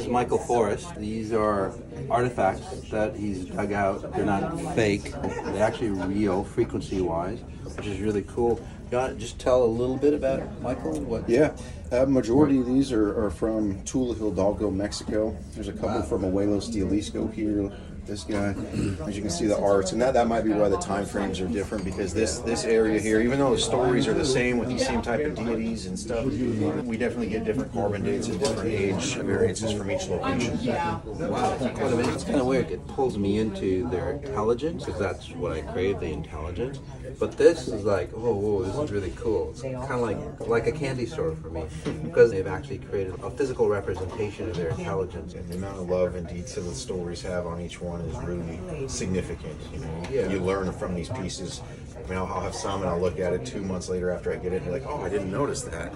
is Michael Forrest. These are artifacts that he's dug out. They're not fake. They're actually real, frequency-wise, which is really cool. You want to just tell a little bit about Michael? What? Yeah, majority of these are from Tula Hidalgo, Mexico. There's a couple from Abuelos de Jalisco here. This guy, as you can see, the arts, and that might be why the time frames are different, because this area here, even though the stories are the same with these same type of deities and stuff, we definitely get different carbon dates and different age variances from each location. Wow, it's kind of weird. It pulls me into their intelligence, because that's what I crave, the intelligence. But this is like, whoa, this is really cool. It's kind of like a candy store for me, because they've actually created a physical representation of their intelligence. And the amount of love and detail the stories have on each one is really significant. You know, you learn from these pieces. I mean, I'll have some, and I'll look at it 2 months later after I get it, and be like, oh, I didn't notice that.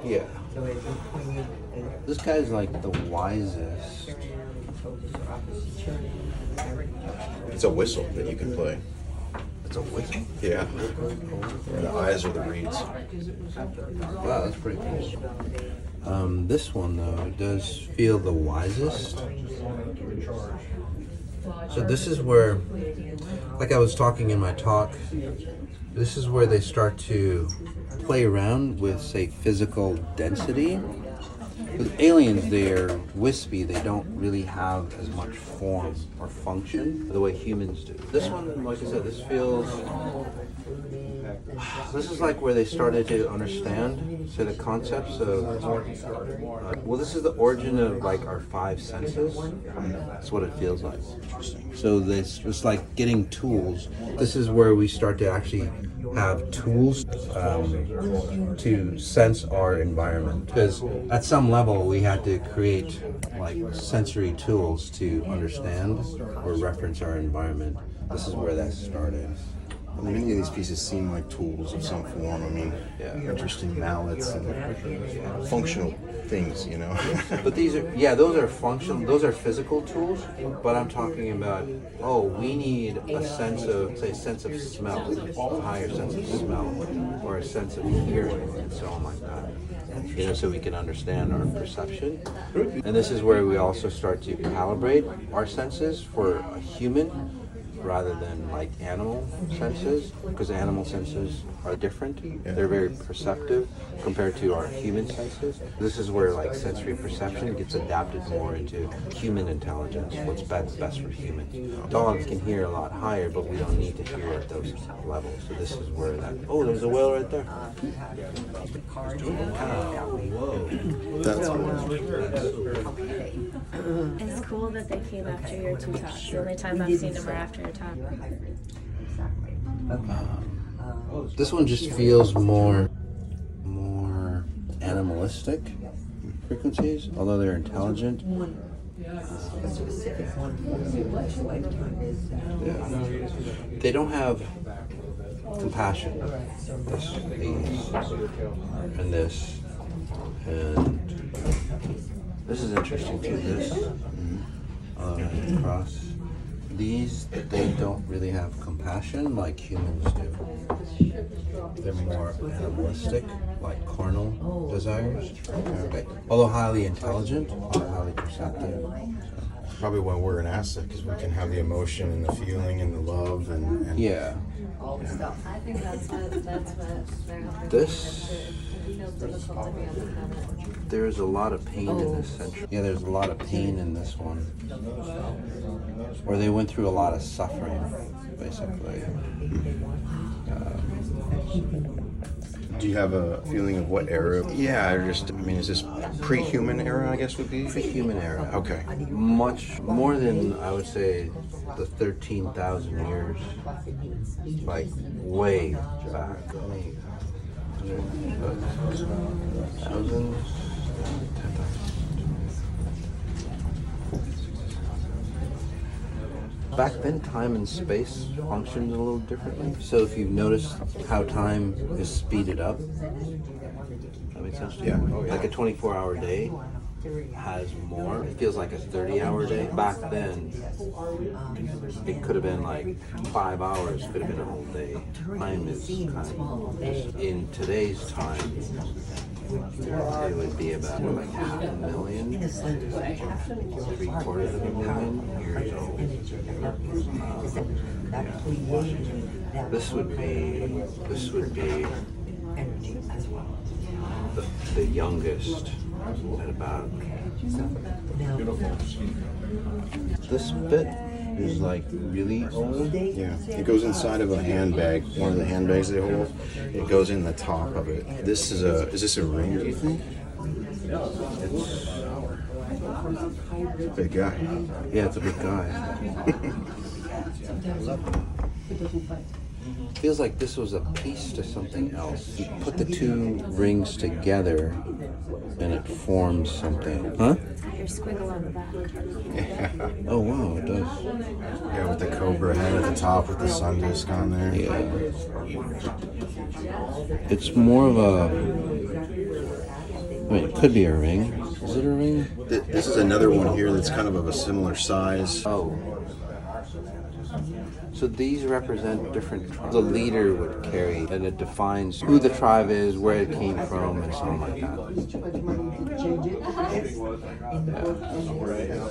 Yeah. This guy's like the wisest. It's a whistle that you can play. It's a whistle? Yeah. And the eyes are the reeds. Wow, that's pretty cool. This one, though, does feel the wisest. So this is where, like I was talking in my talk, this is where they start to play around with, say, physical density. With aliens, they're wispy. They don't really have as much form or function the way humans do. This one, like I said, this is like where they started to understand, say, the concepts of, well, this is the origin of like our five senses. That's what it feels like. So this it's like getting tools. This is where we start to actually have tools to sense our environment, because at some level we had to create like sensory tools to understand or reference our environment. This is where that started. Many of these pieces seem like tools of some form. I mean, interesting mallets and functional things, you know. But these are, those are functional, those are physical tools, but I'm talking about, we need a sense of, say, sense of smell, a higher sense of smell, or a sense of hearing, and so on like that. You know, so we can understand our perception. And this is where we also start to calibrate our senses for a human, rather than like animal senses, because animal senses are different. They're very perceptive compared to our human senses. This is where like sensory perception gets adapted more into human intelligence, what's best for humans. Dogs can hear a lot higher, but we don't need to hear at those levels. So this is where that, there's a whale right there. Whoa. That's cool. It's cool that they came after your two talks. The only time I've seen them are after your talk. This one just feels more animalistic frequencies, although they're intelligent. They don't have compassion. These, and this, and this is interesting too. This cross. These, they don't really have compassion like humans do. They're more animalistic, like carnal desires. Okay. Although highly intelligent, highly perceptive. So. Probably why we're an asset, because we can have the emotion and the feeling and the love and yeah. I think that's what they're This, there's a lot of pain in this century. Yeah, there's a lot of pain in this one. Where they went through a lot of suffering, basically. Do you have a feeling of what era? Yeah, is this pre-human era, I guess would be? Pre-human era. Okay. Much more than, I would say, the 13,000 years. Like, way back. Thousands? Back then, time and space functioned a little differently. So if you've noticed how time is speeded up, that makes sense to you? Yeah. Like a 24-hour day has more. It feels like a 30-hour day. Back then, it could have been like 5 hours, could have been a whole day. Time is kind of just in today's time. it would be about like 500,000, 750,000 years old. This would be the youngest at about. This bit is like really old. Yeah, it goes inside of a handbag. One of the handbags they hold. It goes in the top of it. Is this a ring? Do you think? It's a big guy. Yeah, it's a big guy. Feels like this was a piece to something else. You put the two rings together and it forms something. Huh? Your squiggle on the back. Yeah. Oh wow, it does. Yeah, with the cobra head at the top with the sun disk on there. Yeah. It's more of a. I mean, it could be a ring. Is it a ring? This is another one here that's kind of a similar size. Oh. So these represent different tribes. The leader would carry, and it defines who the tribe is, where it came from, and something like that. Yeah.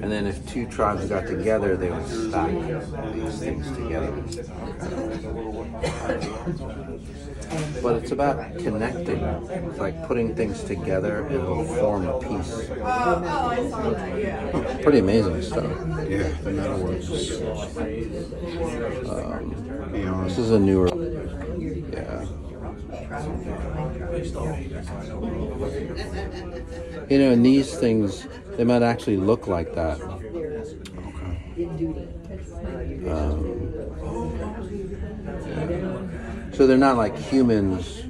And then if two tribes got together, they would stack these things together. But it's about connecting. It's like putting things together and it'll form a piece. Pretty amazing stuff. Yeah, the metal works. This is a newer. Yeah. You know, and these things, they might actually look like that. Yeah. So they're not like humans,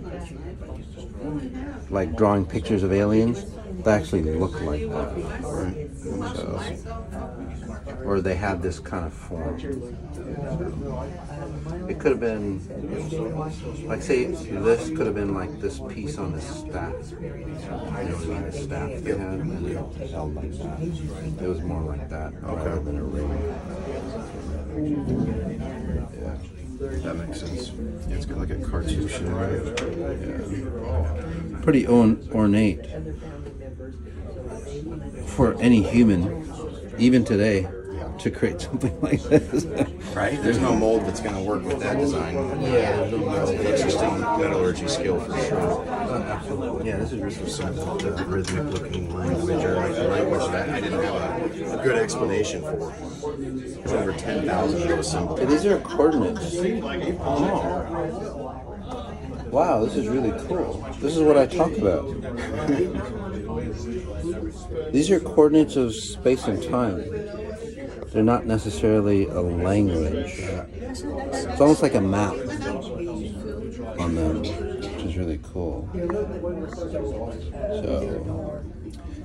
like drawing pictures of aliens. They actually look like that. So, or they have this kind of form. It could have been, like say, this could have been like this piece on this staff. You know what I mean? The staff they had, and it held like that. It was more like that rather than a ring. Yeah. That makes sense. Yeah, it's got like a cartouche in it. Yeah. Pretty ornate for any human, even today, to create something like this. Right? There's no mold that's going to work with that design. Yeah. That's an interesting metallurgy skill for sure. Absolutely. Yeah, this is really Some rhythmic looking language, or like the language that I didn't have a good explanation for. There's over 10,000 of those symbols. Okay, these are coordinates. Oh. Wow, this is really cool. This is what I talk about. These are coordinates of space and time. They're not necessarily a language. It's almost like a map on them, which is really cool. So,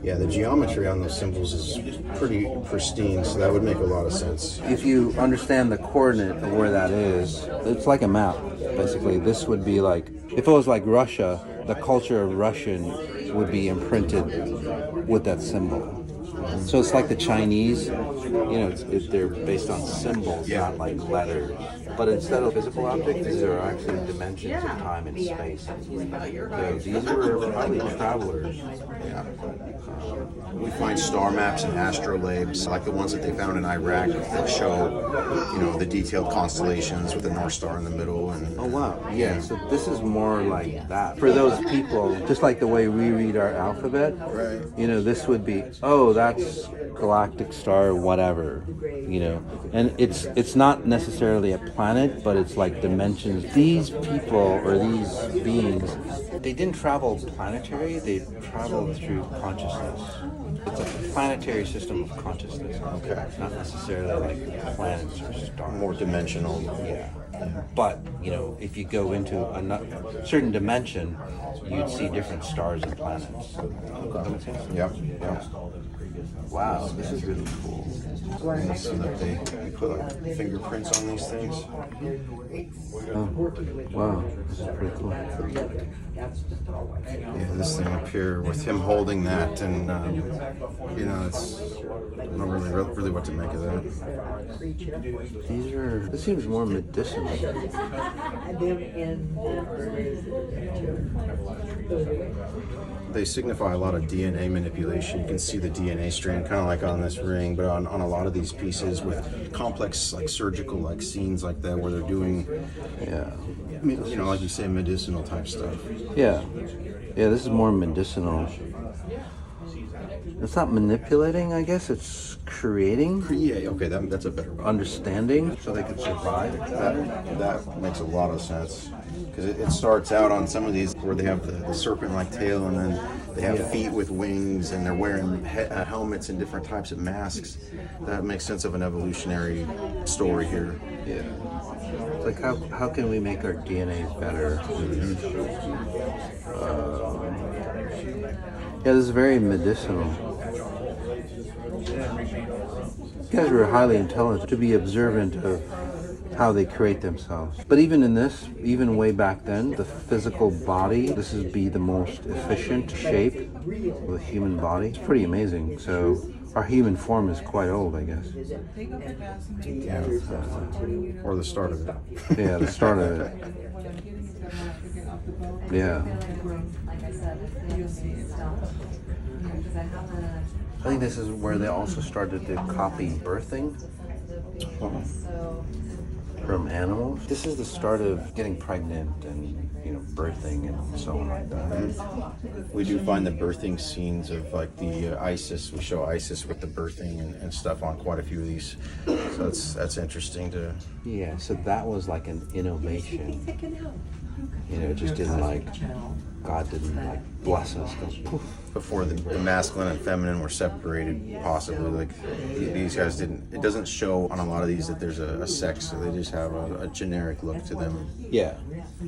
yeah, the geometry on those symbols is pretty pristine, so that would make a lot of sense. if you understand the coordinate of where that is, it's like a map, basically. This would be like, if it was like Russia, the culture of Russian would be imprinted with that symbol. So it's like the Chinese, they're based on symbols, not like letters. But instead of physical objects, these are actually dimensions of time and space. So these were probably travelers. Yeah. We find star maps and astrolabes, like the ones that they found in Iraq, that show, the detailed constellations with the North Star in the middle. And Oh wow, yeah, so this is more like that. For those people, just like the way we read our alphabet, Right. This would be, oh, that's galactic star, whatever, And it's not necessarily a planet, but it's like dimensions. These people, or these beings, they didn't travel planetary, they traveled through consciousness. It's a planetary system of consciousness. Okay. Not necessarily like planets or stars. more dimensional. Yeah. But, if you go into a certain dimension, you'd see different stars and planets. Yep. Wow, this is really cool. And so that they put like fingerprints on these things. Oh, wow, this is pretty cool. Yeah, this thing up here with him holding that, and it's I don't know really what to make of that. This seems more medicinal. They signify a lot of DNA manipulation. You can see the DNA strand kind of like on this ring, but on a lot of these pieces with complex like surgical like scenes like that where they're doing, Yeah. you know, like you say, medicinal type stuff. Yeah. Yeah, this is more medicinal. It's not manipulating, I guess. It's creating, Yeah, okay, that's a better word. understanding, so they can survive. That makes a lot of sense. Because it starts out on some of these where they have the serpent-like tail, and then they have feet with wings, and they're wearing helmets and different types of masks. That makes sense of an evolutionary story here. Yeah. It's like, how can we make our DNA better? Yeah, this is very medicinal. You guys were highly intelligent to be observant of how they create themselves. But even in this, even way back then, the physical body, this would be the most efficient shape of the human body. It's pretty amazing. So our human form is quite old, I guess. Yeah. Or the start of it. Yeah, the start of it. Yeah. I think this is where they also started to copy birthing from animals. This is the start of getting pregnant and, you know, birthing and so on like that. We do find the birthing scenes of like the Isis. We show Isis with the birthing and stuff on quite a few of these. So that's interesting to. Yeah, so that was like an innovation. You know, it just didn't like, God didn't like bless us. Goes poof. Before the masculine and feminine were separated, possibly. Like these guys didn't. It doesn't show on a lot of these that there's a sex. So they just have a generic look to them. Yeah.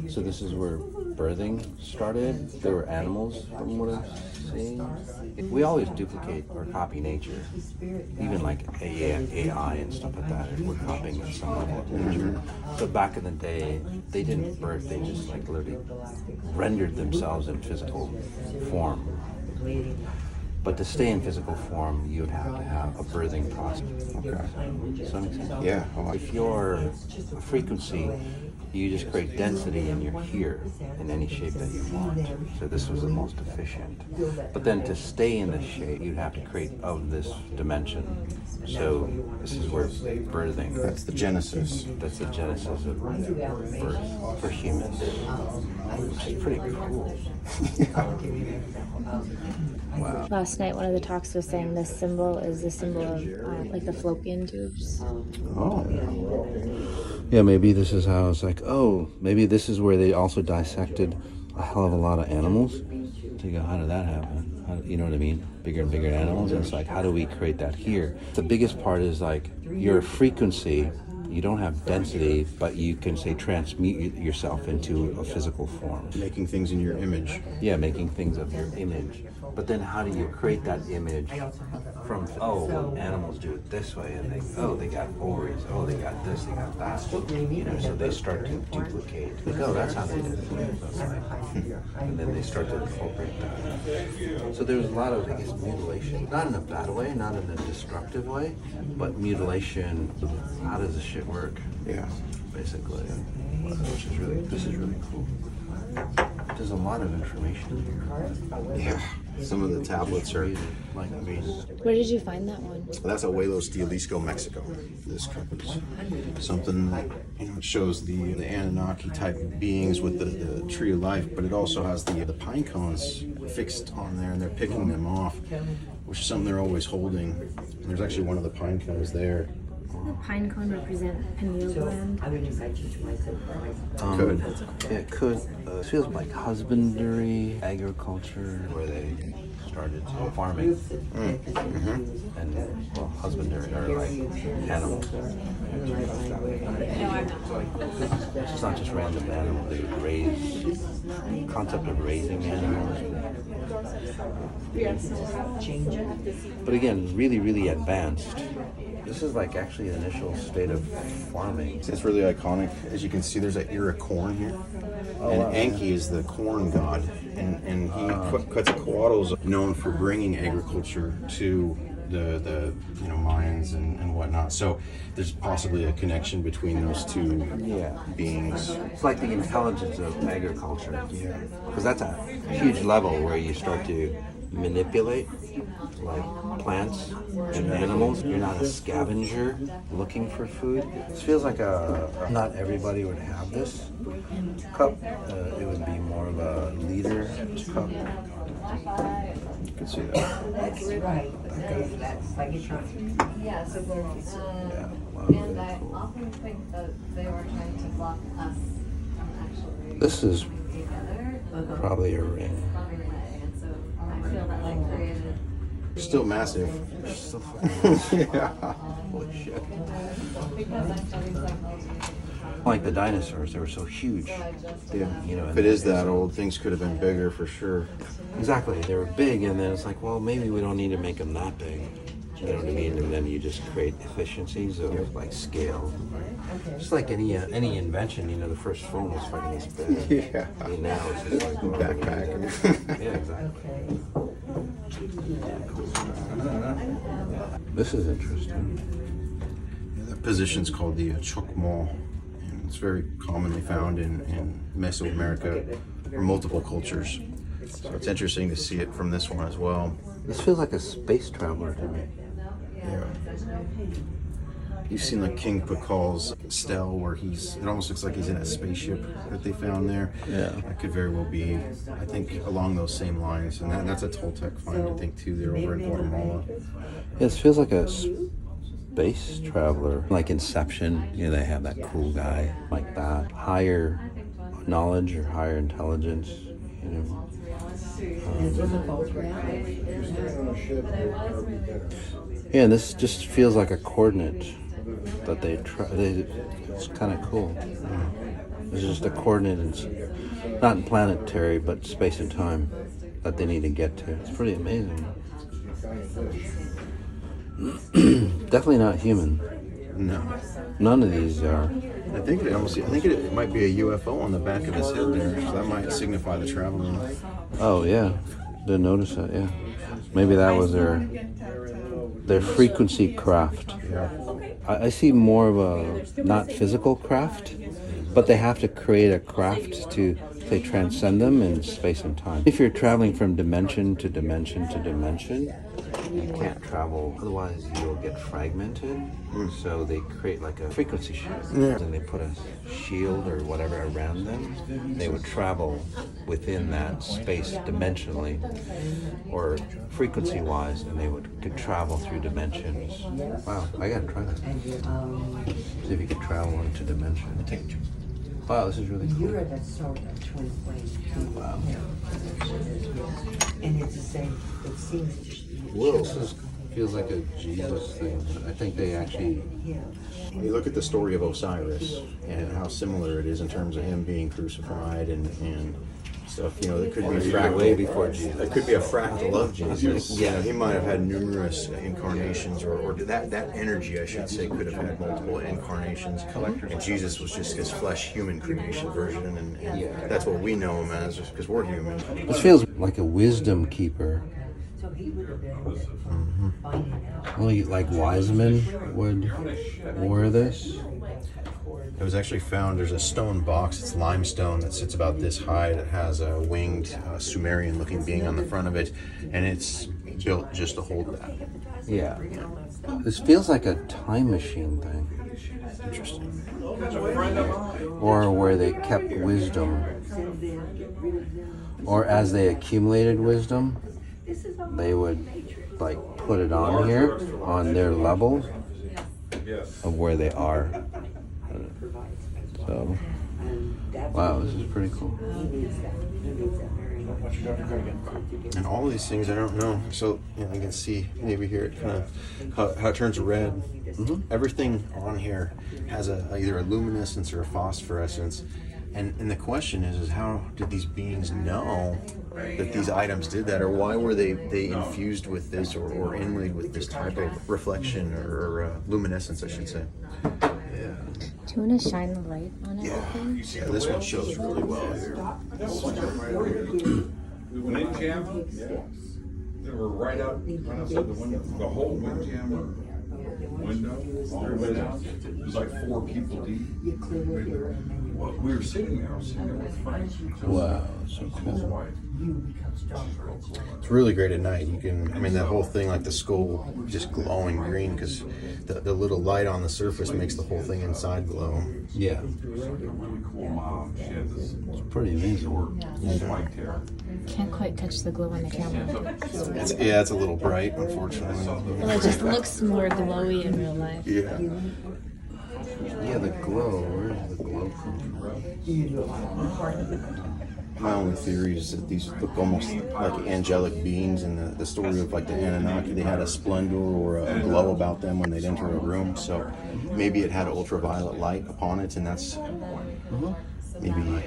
So this is where birthing started. They were animals, from what I'm seeing. We always duplicate or copy nature. Even like AI and stuff like that. We're copying at some level of nature. So back in the day, they didn't birth. They just like literally rendered themselves in physical form. But to stay in physical form, you would have to have a birthing process. Okay. Does that make sense? Yeah. If you're a frequency, you just create density and you're here in any shape that you want. So this was the most efficient. But then to stay in this shape, you'd have to create of this dimension. So this is where birthing. That's the genesis. That's the genesis of birth for humans. Which is pretty cool. Wow. Last night, one of the talks was saying this symbol is the symbol of like the fallopian tubes. Oh. Yeah, maybe this is how it's like, oh, maybe this is where they also dissected a hell of a lot of animals. To go, how did that happen? How, you know what I mean? Bigger and bigger animals. And it's like, how do we create that here? The biggest part is like your frequency. You don't have density, but you can say transmute yourself into a physical form. Making things in your image. Yeah, making things of your image. But then how do you create that image from, oh, well, animals do it this way, and they got ovaries, oh, they got this, they got that. You know, so they start to duplicate. Like, oh, that's how they did it. That's like, and then they start to incorporate that. So there's a lot of, I guess, mutilation. Not in a bad way, not in a destructive way, but mutilation. How does this shit work? Yeah. Basically. This is really cool. There's a lot of information here. Yeah. Some of the tablets are. Like amazing. Where did you find that one? That's Abuelos de Jalisco, Mexico. This is something that, you know, it shows the Anunnaki type beings with the tree of life, but it also has the pine cones fixed on there, and they're picking them off, which is something they're always holding. And there's actually one of the pine cones there. The pine cone represent pineal gland. Could. Yeah, it could. It feels like husbandry, agriculture, where they started farming. And well, husbandry or like animals. It's not just random animals. They raise concept of raising animals. But again, really, really advanced. This is like actually the initial state of farming. It's really iconic. As you can see, there's an ear of corn here. And Enki is the corn god. And he Quetzalcoatl's known for bringing agriculture to the Mayans and whatnot. So there's possibly a connection between those two beings. It's like the intelligence of agriculture. Yeah. Because that's a huge level where you start to manipulate like plants and animals. You're not a scavenger looking for food. This feels like not everybody would have this cup. It would be more of a leader cup. You can see that. That's right. Yeah, so Yeah. Wow, and very I cool. often think that they were trying to block us from actually This is coming together probably a ring. in a way, and so I feel that like created. Still massive. Still fucking Yeah. holy shit. Because I studied psychology. Like the dinosaurs, they were so huge. Yeah. You know, If it is that old, things could have been bigger for sure. Exactly, they were big, and then it's like, well, maybe we don't need to make them that big. You know what I mean? And then you just create efficiencies of like scale. Just like any invention, you know, the first phone was fucking this big. Yeah. I mean, now it's just like Backpack. Yeah, exactly. This is interesting. That position's called the chokmol. And it's very commonly found in Mesoamerica or multiple cultures. So it's interesting to see it from this one as well. This feels like a space traveler to me. Yeah. You've seen like King Pakal's stele where it almost looks like he's in a spaceship that they found there. Yeah. That could very well be, I think, along those same lines. And that's a Toltec find, I think, too. They're over in Guatemala. This feels like a space traveler. Like Inception, you know, they have that cool guy like that. Higher knowledge or higher intelligence, you know. Yeah, this just feels like a coordinate that it's kind of cool. It's just a coordinate, not in planetary, but space and time that they need to get to. It's pretty amazing. Definitely not human. No. None of these are. I think it might be a UFO on the back of his head there. So that might signify the traveling. Oh yeah, didn't notice that. Yeah, maybe that was their frequency craft. Yeah. I see more of a not physical craft, but they have to create a craft to say transcend them in space and time. If you're traveling from dimension to dimension to dimension, you can't travel. Otherwise, you'll get fragmented. So they create like a frequency shift, and they put a shield or whatever around them. They would travel within that space dimensionally, or frequency-wise, and they could travel through dimensions. Wow, I gotta try that. See if you could travel into dimension. Wow, this is really cool. You're that sort of twin flame. Wow. And it's the same. It seems to be. This feels like a Jesus thing. I think they actually. When you look at the story of Osiris and how similar it is in terms of him being crucified and stuff, you know, it could be a fractal. Way before Jesus. It could be a fractal of Jesus. Yeah. You know, he might have had numerous incarnations, or that energy, I should say, could have had multiple incarnations. And Jesus was just his flesh human creation version, and that's what we know him as, just because we're human. This feels like a wisdom keeper. So he would have been finding out. Only like wise men would wear this. It was actually found, there's a stone box, it's limestone that sits about this high that has a winged Sumerian looking being on the front of it, and it's built just to hold that. Yeah. This feels like a time machine thing. Interesting. Or where they kept wisdom. Or as they accumulated wisdom, they would like put it on here on their level of where they are. So, wow, this is pretty cool. And all of these things, I don't know. So, you know, I can see maybe here it kind of how it turns red. Everything on here has either a luminescence or a phosphorescence. And the question is how did these beings know that these items did that, or why were they infused with this or inlaid with this type of reflection or luminescence, I should say? Do you want to shine the light on everything? Yeah, this one shows really well here. They were right outside the window. The whole windjammer window, all the way down. It was like 4 people deep. Well, we were sitting there. I was sitting there with friends. Wow, so And his cool. wife. It's really great at night. You can, I mean, that whole thing, like the skull, just glowing green because the little light on the surface makes the whole thing inside glow. Yeah, Really cool mom. She had this pretty amazing. white hair. Can't quite catch the glow on the camera. It's a little bright, unfortunately. Well, it just looks more glowy in real life. Yeah. Yeah, the glow. Where does the glow come from? My only theory is that these look almost like angelic beings in the story of like the Anunnaki. They had a splendor or a glow about them when they'd enter a room. So maybe it had ultraviolet light upon it, and that's maybe.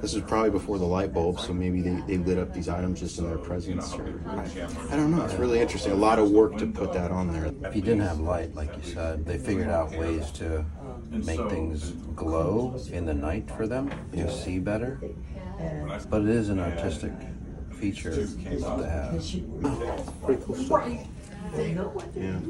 This is probably before the light bulb, so maybe they lit up these items just in their presence. Or, I don't know. It's really interesting. A lot of work to put that on there. If you didn't have light, like you said, they figured out ways to make things glow in the night for them to see better. But it is an artistic feature to have. Yeah.